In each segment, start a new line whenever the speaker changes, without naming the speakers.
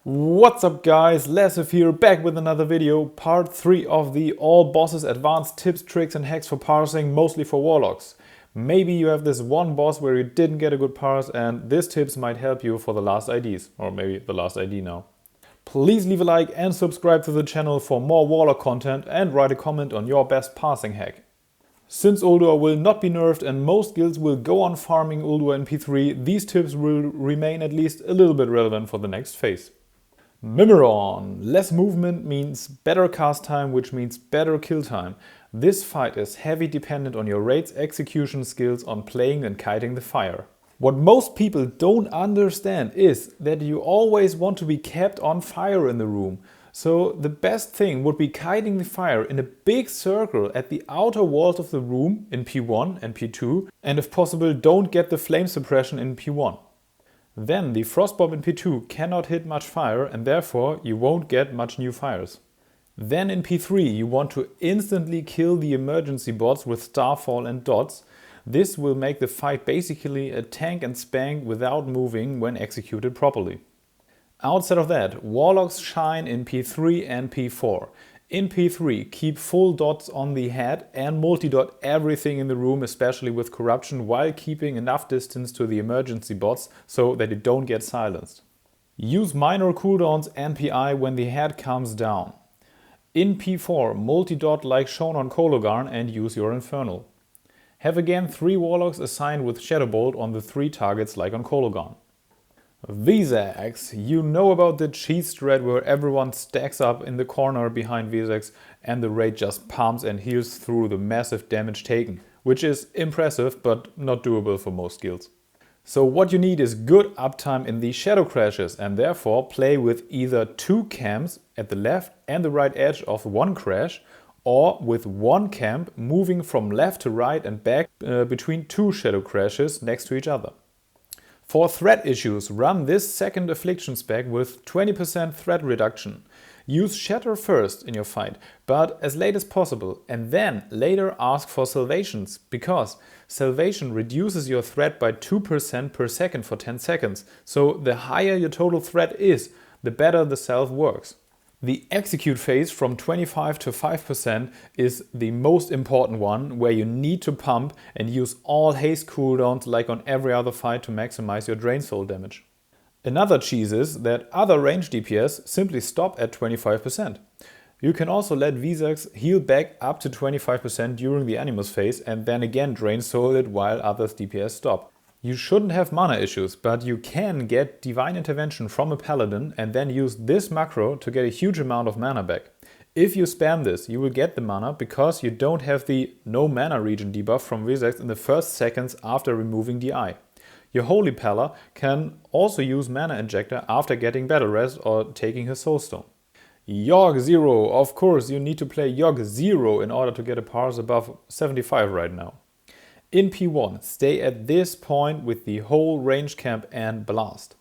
What's up guys, Lasif here, back with another video, part 3 of the All Bosses advanced tips, tricks and hacks for parsing, mostly for warlocks. Maybe you have this one boss where you didn't get a good parse and this tips might help you for the last IDs, or maybe the last ID now. Please leave a like and subscribe to the channel for more warlock content and write a comment on your best parsing hack. Since Ulduar will not be nerfed and most guilds will go on farming Ulduar in P3, these tips will remain at least a little bit relevant for the next phase. Mimiron. Less movement means better cast time, which means better kill time. This fight is heavy dependent on your raid's execution skills on playing and kiting the fire. What most people don't understand is that you always want to be kept on fire in the room. So the best thing would be kiting the fire in a big circle at the outer walls of the room in P1 and P2, and if possible don't get the flame suppression in P1. Then the frostbomb in P2 cannot hit much fire and therefore you won't get much new fires. Then in P3 you want to instantly kill the emergency bots with starfall and dots. This will make the fight basically a tank and spank without moving when executed properly. Outside of that, warlocks shine in P3 and P4. In P3, keep full dots on the head and multi-dot everything in the room, especially with corruption, while keeping enough distance to the emergency bots so that you don't get silenced. Use minor cooldowns and PI when the head comes down. In P4, multi-dot like shown on Kologarn and use your Infernal. Have again 3 warlocks assigned with Shadowbolt on the 3 targets like on Kologarn. Vezax. You know about the cheese strat where everyone stacks up in the corner behind Vezax and the raid just pumps and heals through the massive damage taken, which is impressive but not doable for most guilds. So what you need is good uptime in the shadow crashes and therefore play with either 2 camps at the left and the right edge of one crash, or with 1 camp moving from left to right and back between 2 shadow crashes next to each other. For threat issues, run this second Affliction spec with 20% threat reduction. Use Shatter first in your fight, but as late as possible, and then later ask for salvations, because salvation reduces your threat by 2% per second for 10 seconds, so the higher your total threat is, the better the salve works. The execute phase from 25 to 5% is the most important one, where you need to pump and use all haste cooldowns like on every other fight to maximize your drain soul damage. Another cheese is that other range DPS simply stop at 25%. You can also let Vezax heal back up to 25% during the Animus phase and then again drain soul it while others DPS stop. You shouldn't have mana issues, but you can get Divine Intervention from a Paladin and then use this macro to get a huge amount of mana back. If you spam this, you will get the mana because you don't have the no mana regen debuff from Vezax in the first seconds after removing DI. Your Holy Pala can also use Mana Injector after getting Battle Rest or taking his Soulstone. Yogg-Saron. Of course, you need to play Yogg-Saron in order to get a parse above 75 right now. In P1, stay at this point with the whole range camp and blast.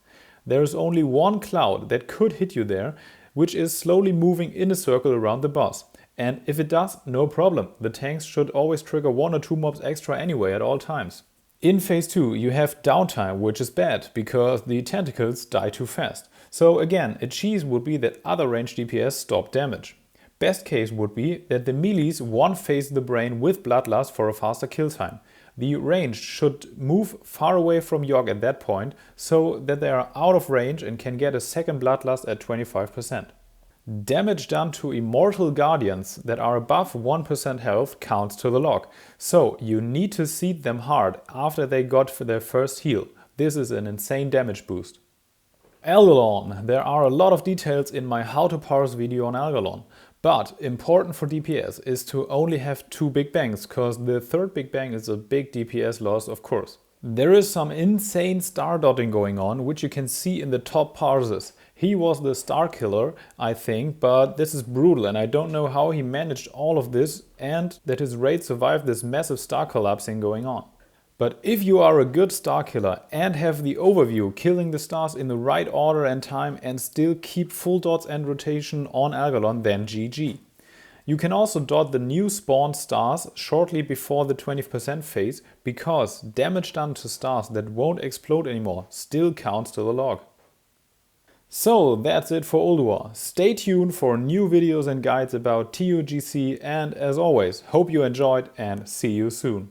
There is only one cloud that could hit you there, which is slowly moving in a circle around the boss. And if it does, no problem. The tanks should always trigger 1 or 2 mobs extra anyway at all times. In phase 2, you have downtime, which is bad, because the tentacles die too fast. So again, a cheese would be that other range DPS stop damage. Best case would be that the melees one-phase the brain with Bloodlust for a faster kill time. The ranged should move far away from Yogg at that point, so that they are out of range and can get a second Bloodlust at 25%. Damage done to Immortal Guardians that are above 1% health counts to the log, so you need to seed them hard after they got their first heal. This is an insane damage boost. Algalon. There are a lot of details in my how to parse video on Algalon. But important for DPS is to only have 2 big bangs, cause the 3rd big bang is a big DPS loss, of course. There is some insane star dotting going on, which you can see in the top parses. He was the star killer, I think, but this is brutal and I don't know how he managed all of this and that his raid survived this massive star collapsing going on. But if you are a good star killer and have the overview, killing the stars in the right order and time and still keep full dots and rotation on Algalon, then GG. You can also dot the new spawned stars shortly before the 20% phase, because damage done to stars that won't explode anymore still counts to the log. So that's it for Ulduar. Stay tuned for new videos and guides about togc, and as always, hope you enjoyed and see you soon.